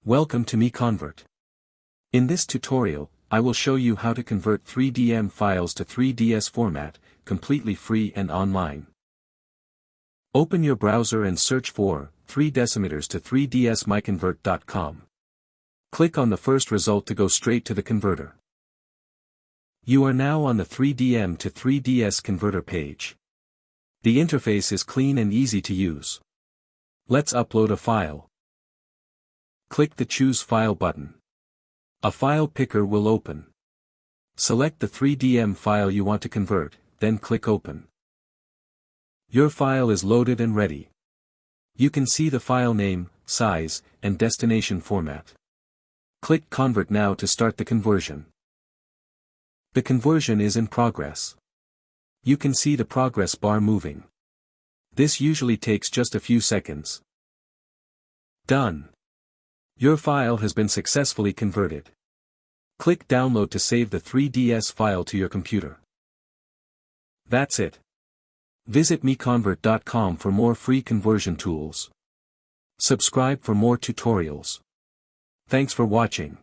Welcome to MiConvert. In this tutorial, I will show you how to convert 3DM files to 3ds format, completely free and online. Open your browser and search for 3dm to 3ds MiConvert.com. Click on the first result to go straight to the converter. You are now on the 3DM to 3ds converter page. The interface is clean and easy to use. Let's upload a file. Click the Choose File button. A file picker will open. Select the 3DM file you want to convert, then click Open. Your file is loaded and ready. You can see the file name, size, and destination format. Click Convert now to start the conversion. The conversion is in progress. You can see the progress bar moving. This usually takes just a few seconds. Done. Your file has been successfully converted. Click Download to save the 3ds file to your computer. That's it. Visit MiConvert.com for more free conversion tools. Subscribe for more tutorials. Thanks for watching.